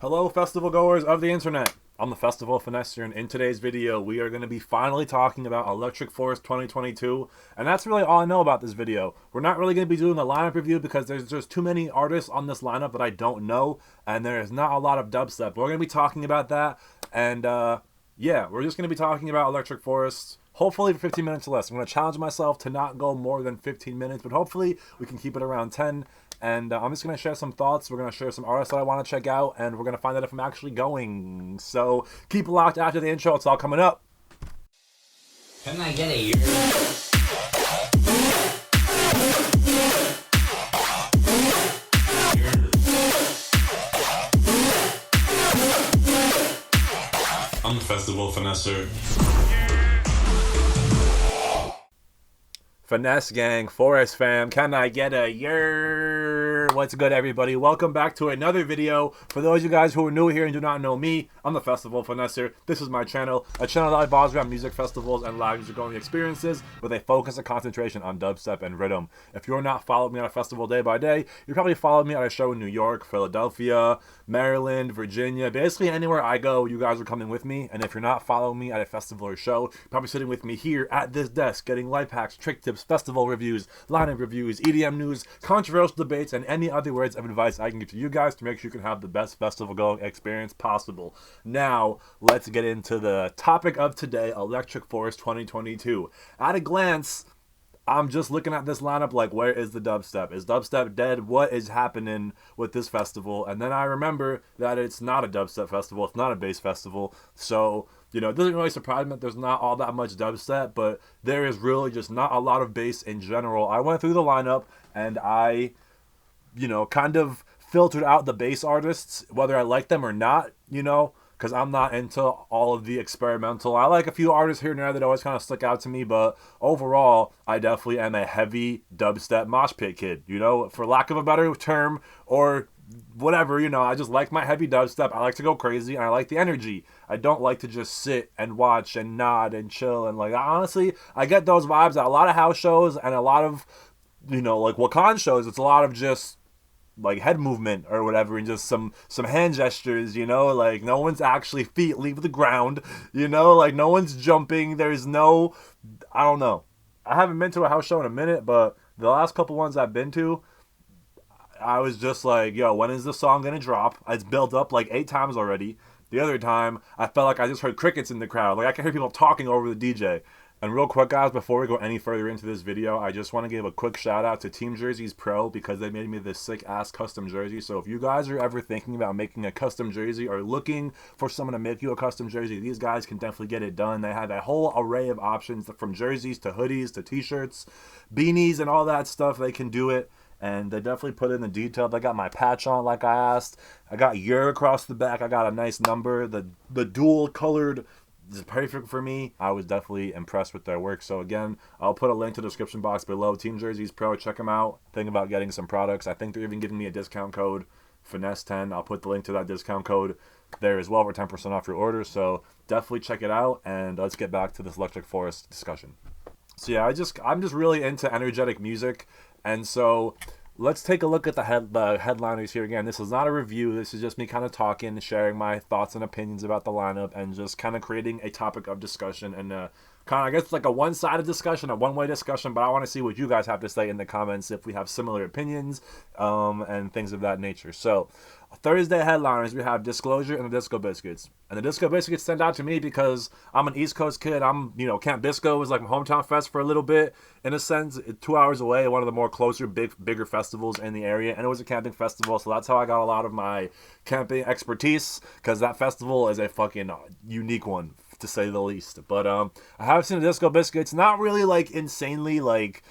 Hello, festival goers of the internet. I'm the Festival Finesser, and in today's video, we are going to be finally talking about Electric Forest 2022, and that's really all I know about this video. We're not really going to be doing a lineup review because there's just too many artists on this lineup that I don't know, and there's not a lot of dubstep. But we're going to be talking about that, and yeah, we're just going to be talking about Electric Forest. Hopefully for 15 minutes or less. I'm going to challenge myself to not go more than 15 minutes, but hopefully we can keep it around 10. And I'm just going to share some thoughts. We're going to share some artists that I want to check out, and we're going to find out if I'm actually going. So keep locked after the intro. It's all coming up. Can I get a year? I'm the Festival Finesser. Finesse gang, Forest fam, can I get a yer? What's good, everybody? Welcome back to another video. For those of you guys who are new here and do not know me, I'm the Festival Finesser. This is my channel, a channel that revolves around music festivals and live music-going experiences with a focus and concentration on dubstep and rhythm. If you're not following me on a festival day by day, you probably followed me on a show in New York, Philadelphia, Maryland, Virginia. Basically, anywhere I go, you guys are coming with me. And if you're not following me at a festival or show, you're probably sitting with me here at this desk, getting life hacks, trick tips, festival reviews, lineup reviews, EDM news, controversial debates, and any other words of advice I can give to you guys to make sure you can have the best festival going experience possible. Now, let's get into the topic of today, Electric Forest 2022. At a glance, I'm just looking at this lineup like, where is the dubstep? Is dubstep dead? What is happening with this festival? And then I remember that it's not a dubstep festival. It's not a bass festival. So, you know, it doesn't really surprise me that there's not all that much dubstep, but there is really just not a lot of bass in general. I went through the lineup and I, you know, kind of filtered out the bass artists, whether I like them or not, you know, because I'm not into all of the experimental. I like a few artists here and there that always kind of stick out to me, but overall, I definitely am a heavy dubstep mosh pit kid, you know, for lack of a better term, or whatever, you know. I just like my heavy dubstep. I like to go crazy, and I like the energy. I don't like to just sit and watch and nod and chill, and like, honestly, I get those vibes at a lot of house shows and a lot of, you know, like Wakan shows. It's a lot of just like head movement or whatever, and just some hand gestures, you know, like no one's actually feet leave the ground, you know, like no one's jumping. There's no, I don't know. I haven't been to a house show in a minute, but the last couple ones I've been to, I was just like, yo, when is this song gonna drop? It's built up like 8 times already. The other time, I felt like I just heard crickets in the crowd. Like I can hear people talking over the DJ. And real quick, guys, before we go any further into this video, I just want to give a quick shout out to Team Jerseys Pro because they made me this sick-ass custom jersey. So if you guys are ever thinking about making a custom jersey or looking for someone to make you a custom jersey, these guys can definitely get it done. They have a whole array of options from jerseys to hoodies to t-shirts, beanies, and all that stuff. They can do it. And they definitely put in the detail. They got my patch on like I asked. I got year across the back. I got a nice number. The dual colored is perfect for me. I was definitely impressed with their work. So again, I'll put a link to the description box below. Team Jerseys Pro, check them out. Think about getting some products. I think they're even giving me a discount code, Finesse10. I'll put the link to that discount code there as well for 10% off your order. So definitely check it out. And let's get back to this Electric Forest discussion. So yeah, I'm just really into energetic music. And so let's take a look at the headliners here again. This is not a review. This is just me kind of talking, sharing my thoughts and opinions about the lineup, and just kind of creating a topic of discussion and kind of, I guess, like a one-sided discussion, a one-way discussion. But I want to see what you guys have to say in the comments if we have similar opinions and things of that nature. So Thursday headliners, we have Disclosure and the Disco Biscuits. And the Disco Biscuits stand out to me because I'm an East Coast kid. You know, Camp Disco was like my hometown fest for a little bit, in a sense. 2 hours away, one of the more closer, bigger festivals in the area. And it was a camping festival, so that's how I got a lot of my camping expertise, because that festival is a fucking unique one, to say the least. But I have seen the Disco Biscuits, not really like insanely like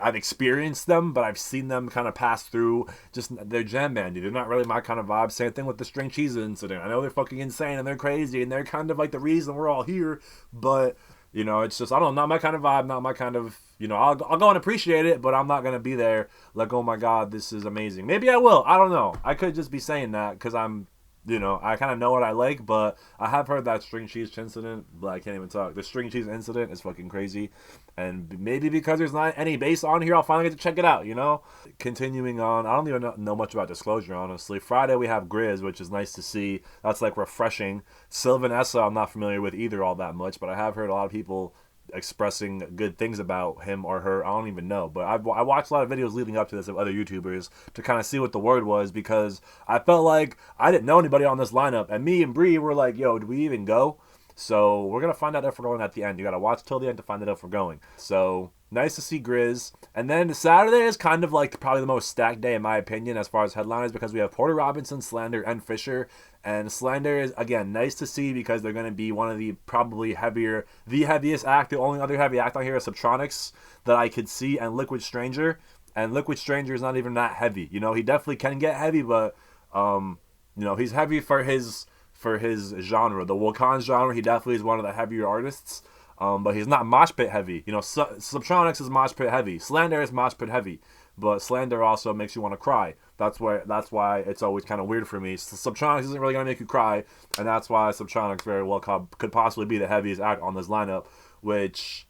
I've experienced them, but I've seen them kind of pass through. Just, they're jam bandy. They're not really my kind of vibe. Same thing with the String Cheese incident. I know they're fucking insane and they're crazy and they're kind of like the reason we're all here, but you know, it's just, I don't know, not my kind of vibe, not my kind of, you know, I'll go and appreciate it, but I'm not going to be there like, oh my God, this is amazing. Maybe I will. I don't know. I could just be saying that because I'm I kind of know what I like, but I have heard that string cheese incident, but I can't even talk. The string cheese incident is fucking crazy. And maybe because there's not any bass on here, I'll finally get to check it out, Continuing on, I don't even know much about Disclosure, honestly. Friday we have Grizz, which is nice to see. That's like refreshing. Sylvan Essa, I'm not familiar with either all that much, but I have heard a lot of people expressing good things about him or her. I don't even know, but I watched a lot of videos leading up to this of other YouTubers to kind of see what the word was, because I felt like I didn't know anybody on this lineup, and me and Bree were like, yo, do we even go? So we're gonna find out if we're going at the end. You gotta watch till the end to find out if we're going. So nice to see Grizz. And then Saturday is kind of like probably the most stacked day in my opinion as far as headliners, because we have Porter Robinson, Slander, and Fisher. And Slander is, again, nice to see because they're going to be one of the probably the heaviest act. The only other heavy act on here is Subtronics that I could see, and Liquid Stranger. And Liquid Stranger is not even that heavy. He definitely can get heavy, but he's heavy for his genre, the Wakan genre. He definitely is one of the heavier artists. But he's not mosh pit heavy. Subtronics is mosh pit heavy. Slander is mosh pit heavy. But Slander also makes you want to cry. That's why it's always kind of weird for me. Subtronics isn't really going to make you cry, and that's why Subtronics very well could possibly be the heaviest act on this lineup, which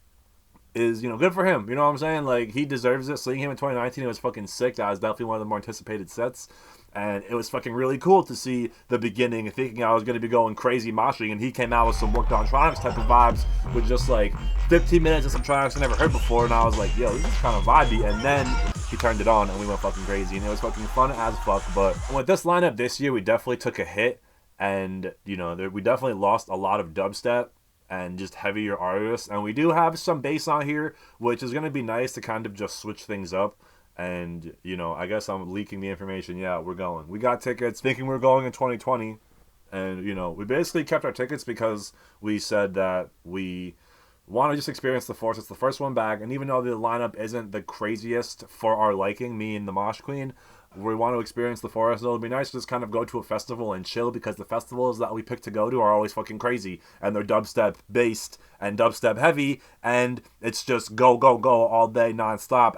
is, good for him. You know what I'm saying? Like, he deserves it. Seeing him in 2019, it was fucking sick. That was definitely one of the more anticipated sets. And it was fucking really cool to see the beginning, thinking I was going to be going crazy moshing, and he came out with some worked on Tronics type of vibes with just like 15 minutes of some Tronics I never heard before, and I was like, yo, this is kind of vibey. And then he turned it on, and we went fucking crazy, and it was fucking fun as fuck. But with this lineup this year, we definitely took a hit, and, we definitely lost a lot of dubstep and just heavier artists, and we do have some bass on here, which is going to be nice to kind of just switch things up. And, I guess I'm leaking the information. Yeah, we're going. We got tickets thinking we were going in 2020. And, we basically kept our tickets because we said that we want to just experience the Force. It's the first one back. And even though the lineup isn't the craziest for our liking, me and the Mosh Queen, we want to experience the Forest. It'll be nice to just kind of go to a festival and chill, because the festivals that we pick to go to are always fucking crazy, and they're dubstep based and dubstep heavy, and it's just go all day nonstop.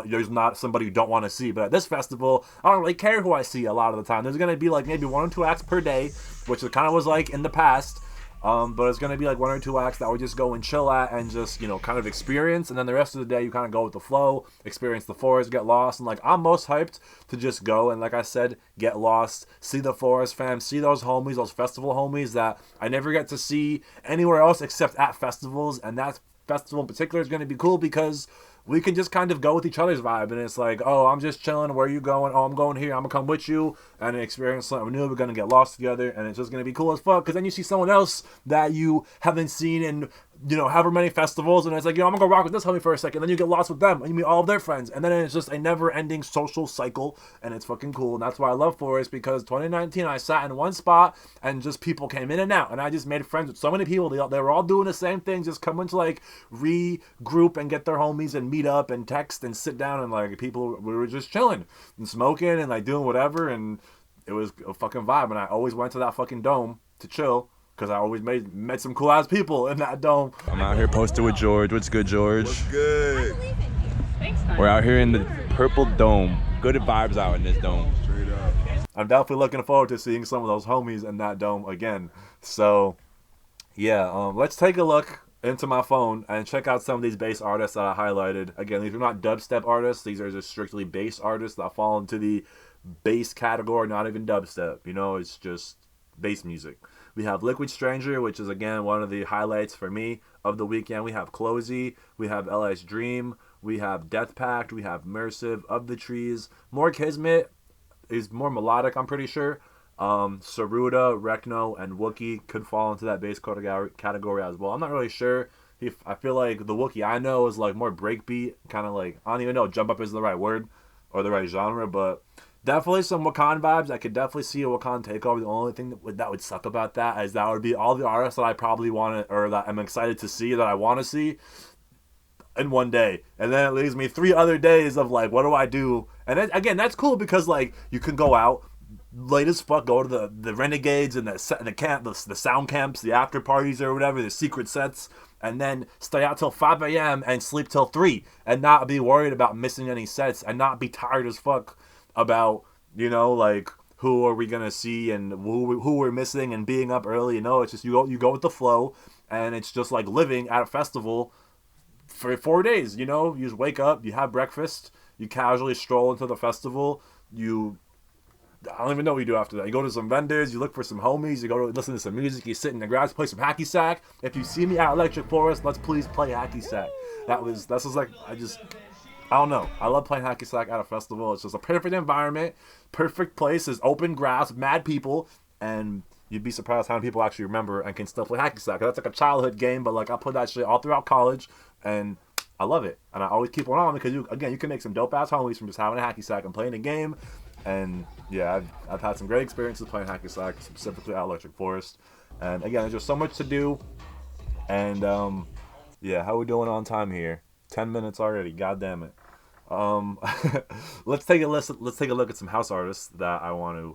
There's not somebody you don't want to see. But at this festival, I don't really care who I see a lot of the time. There's gonna be like maybe 1 or 2 acts per day, which it kind of was like in the past. But it's going to be like 1 or 2 acts that we just go and chill at and just, kind of experience. And then the rest of the day, you kind of go with the flow, experience the forest, get lost. And, I'm most hyped to just go and, like I said, get lost, see the forest fam, see those homies, those festival homies that I never get to see anywhere else except at festivals. And that festival in particular is going to be cool because we can just kind of go with each other's vibe, and it's like, oh, I'm just chilling, where are you going? Oh, I'm going here, I'm gonna come with you, and experience something new. We're gonna get lost together, and it's just gonna be cool as fuck, because then you see someone else that you haven't seen in, however many festivals, and it's like, I'm gonna go rock with this homie for a second, then you get lost with them, and you meet all of their friends, and then it's just a never-ending social cycle, and it's fucking cool. And that's why I love Forest, because 2019, I sat in one spot, and just people came in and out, and I just made friends with so many people. They were all doing the same thing, just coming to, regroup and get their homies and meet up and text and sit down, and, we were just chilling and smoking and, doing whatever, and it was a fucking vibe. And I always went to that fucking dome to chill, because I always met some cool ass people in that dome. I'm out here posted with George. What's good, George? What's good? Thanks, We're out here in the purple dome. Good vibes out in this dome. Straight up. I'm definitely looking forward to seeing some of those homies in that dome again. So, yeah, let's take a look into my phone and check out some of these bass artists that I highlighted. Again, these are not dubstep artists. These are just strictly bass artists that fall into the bass category, not even dubstep. It's just bass music. We have Liquid Stranger, which is, again, one of the highlights for me of the weekend. We have Closey. We have LS Dream. We have Death Pact. We have Mersive, Of the Trees. More Kismet is more melodic, I'm pretty sure. Saruda, Rekno, and Wookie could fall into that bass category as well. I'm not really sure. I feel like the Wookie I know is more breakbeat, kind of I don't even know if jump up is the right word or the right genre, but definitely some Wakan vibes. I could definitely see a Wakan takeover. The only thing that would suck about that is that would be all the artists that I probably want to, or that I'm excited to see, that I want to see in one day. And then it leaves me 3 other days of what do I do? And then, again, that's cool because you can go out late as fuck, go to the Renegades and the sound camps, the after parties or whatever, the secret sets, and then stay out till 5 a.m. and sleep till 3 and not be worried about missing any sets and not be tired as fuck about, who are we gonna see and who we're missing and being up early. It's just you go with the flow, and it's just like living at a festival for 4 days. You just wake up, you have breakfast, you casually stroll into the festival. I don't even know what you do after that. You go to some vendors, you look for some homies, you go to listen to some music, you sit in the grass, play some hacky sack. If you see me at Electric Forest, let's please play hacky sack. That's just like, I don't know. I love playing hacky sack at a festival. It's just a perfect environment, perfect place. There's open grass, mad people, and you'd be surprised how many people actually remember and can still play hacky sack. That's like a childhood game, but like I played that shit all throughout college, and I love it. And I always keep one on because you can make some dope ass homies from just having a hacky sack and playing a game. And yeah, I've had some great experiences playing hacky sack, specifically at Electric Forest. And again, there's just so much to do. And yeah, how we doing on time here? 10 minutes already. God damn it. Let's take a look at some house artists that I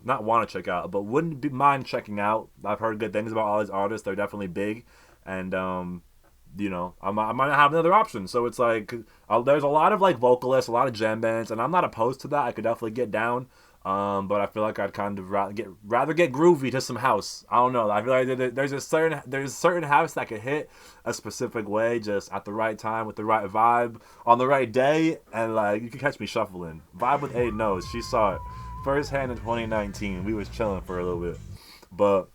not want to check out, but wouldn't be mind checking out. I've heard good things about all these artists. They're definitely big, and I might not have another option. So it's like there's a lot of like vocalists, a lot of jam bands, and I'm not opposed to that. I could definitely get down. But I feel like I'd kind of rather get groovy to some house. I don't know. I feel like there's certain house that could hit a specific way, just at the right time with the right vibe on the right day, and like you can catch me shuffling. Vibe with 8 Knows. She saw it firsthand in 2019. We was chilling for a little bit, but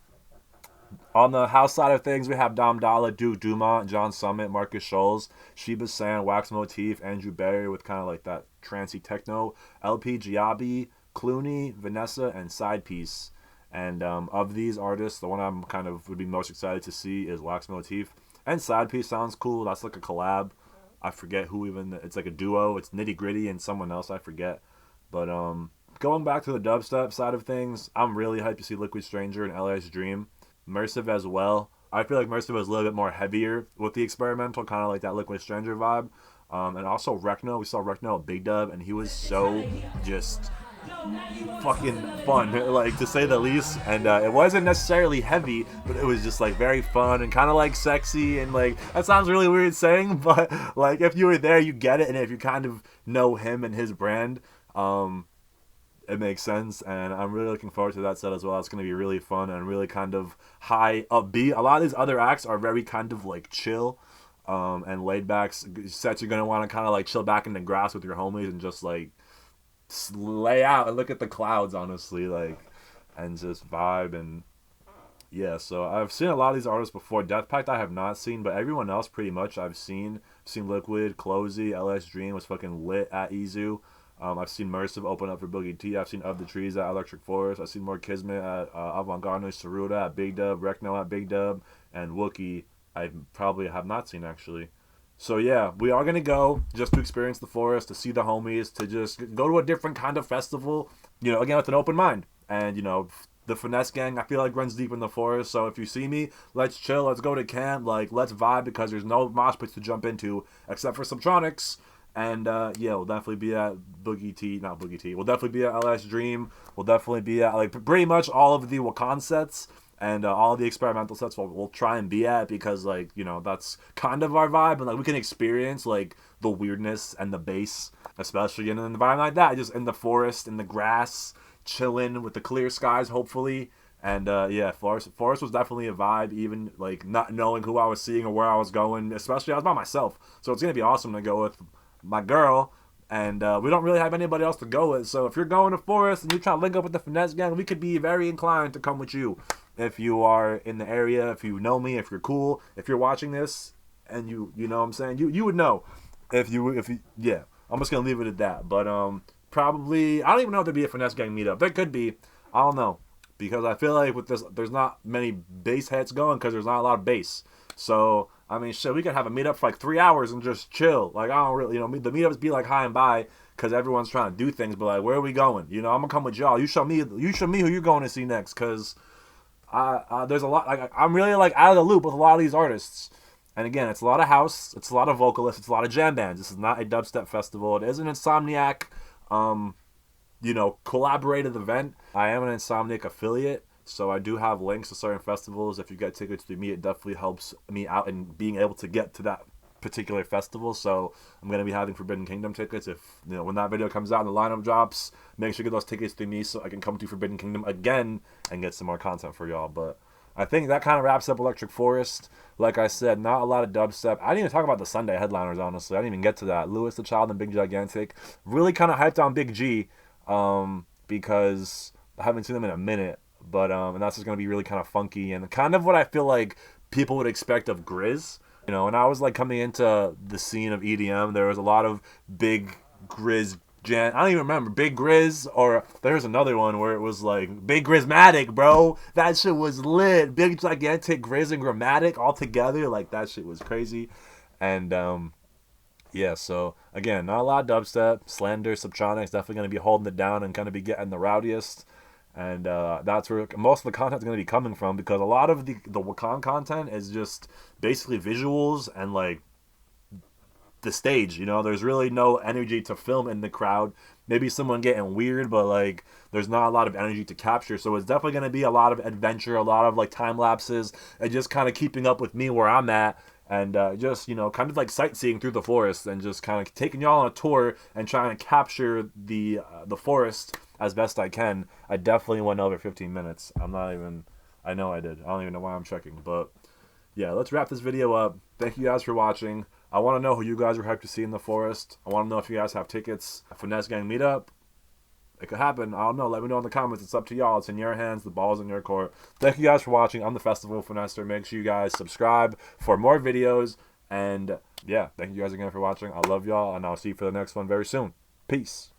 on the house side of things, we have Dom Dalla, Duke Dumont, John Summit, Marcus Scholes, Sheba San, Wax Motif, Andrew Barry with kind of like that trancey techno, LP Giabi, Clooney, Vanessa, and Side Piece. And of these artists, the one I'm kind of would be most excited to see is Wax Motif. And Side Piece sounds cool. That's like a collab. I forget who even. It's like a duo. It's Nitty Gritty and someone else. I forget. But going back to the dubstep side of things, I'm really hyped to see Liquid Stranger and LS Dream. Mersive as well. I feel like Mersive was a little bit more heavier with the experimental, kind of like that Liquid Stranger vibe. And also Rekno. We saw Rekno at Big Dub, and he was so just fucking fun, like, to say the least. And it wasn't necessarily heavy, but it was just like very fun and kind of like sexy, and like that sounds really weird saying, but like if you were there you get it, and if you kind of know him and his brand, it makes sense. And I'm really looking forward to that set as well. It's going to be really fun and really kind of high upbeat. A lot of these other acts are very kind of like chill and laid back sets. You're going to want to kind of like chill back in the grass with your homies and just like lay out and look at the clouds, honestly, like, and just vibe. And yeah, so I've seen a lot of these artists before. Death Pact I have not seen, but everyone else pretty much I've seen Liquid, Closey, LS Dream was fucking lit at Izu. I've seen Mersive open up for Boogie T. I've seen Of the Trees at Electric Forest. I've seen more Kismet at Avant-Garde Noise, Saruda at Big Dub, Rekno at Big Dub, and Wookie I probably have not seen, actually. So yeah, we are going to go just to experience the forest, to see the homies, to just go to a different kind of festival, again, with an open mind. And, the Finesse gang, I feel like, runs deep in the forest. So if you see me, let's chill, let's go to camp, like, let's vibe, because there's no mosh pits to jump into, except for Subtronics. And yeah, we'll definitely be at We'll definitely be at LS Dream. We'll definitely be at like pretty much all of the Wakan sets and all of the experimental sets. We'll try and be at, because like that's kind of our vibe, and like we can experience like the weirdness and the bass, especially in an environment like that, just in the forest, in the grass, chilling with the clear skies, hopefully. And yeah, Forest was definitely a vibe, even like not knowing who I was seeing or where I was going. Especially I was by myself, so it's gonna be awesome to go with my girl, and we don't really have anybody else to go with. So if you're going to Forest and you're trying to link up with the Finesse gang, we could be very inclined to come with you if you are in the area, if you know me, if you're cool, if you're watching this, and you know what I'm saying, you would know if you yeah. I'm just gonna leave it at that. But probably I don't even know if there'd be a Finesse gang meetup. There could be. I don't know, because I feel like with this there's not many bass heads going, because there's not a lot of bass. So I mean, shit, we could have a meetup for like 3 hours and just chill. Like, I don't really, the meetups be like high and by, because everyone's trying to do things. But like, where are we going? I'm gonna come with y'all. You show me who you're going to see next, because there's a lot. Like, I'm really like out of the loop with a lot of these artists. And again, it's a lot of house, it's a lot of vocalists, it's a lot of jam bands. This is not a dubstep festival. It is an Insomniac, collaborative event. I am an Insomniac affiliate, so I do have links to certain festivals. If you get tickets through me, it definitely helps me out in being able to get to that particular festival, so I'm going to be having Forbidden Kingdom tickets. If, you know, when that video comes out and the lineup drops, make sure you get those tickets through me so I can come to Forbidden Kingdom again and get some more content for y'all. But I think that kind of wraps up Electric Forest. Like I said, not a lot of dubstep. I didn't even talk about the Sunday headliners, honestly. I didn't even get to that. Louis the Child and Big Gigantic. Really kind of hyped on Big G because I haven't seen them in a minute. But and that's just going to be really kind of funky and kind of what I feel like people would expect of Grizz. You know, and I was like coming into the scene of EDM, there was a lot of big Grizz I don't even remember, Big Grizz, or there's another one where it was like Big Grizzmatic, bro. That shit was lit. Big Gigantic, Grizz, and Grammatic all together, like that shit was crazy. And yeah, so again, not a lot of dubstep. Slander, Subtronics definitely gonna be holding it down and kind of be getting the rowdiest. And that's where most of the content is going to be coming from, because a lot of the Wakan content is just basically visuals and like the stage. You know, there's really no energy to film in the crowd. Maybe someone getting weird, but like there's not a lot of energy to capture. So it's definitely going to be a lot of adventure, a lot of like time lapses, and just kind of keeping up with me where I'm at. And just, you know, kind of like sightseeing through the forest and just kind of taking y'all on a tour and trying to capture the forest as best I can. I definitely went over 15 minutes. I know I did. I don't even know why I'm checking. But yeah, let's wrap this video up. Thank you guys for watching. I want to know who you guys are hyped to see in the forest. I want to know if you guys have tickets. Finesse Gang meetup. It could happen. I don't know. Let me know in the comments. It's up to y'all. It's in your hands. The ball's in your court. Thank you guys for watching. I'm the Festival Finesser. Make sure you guys subscribe for more videos. And yeah, thank you guys again for watching. I love y'all, and I'll see you for the next one very soon. Peace.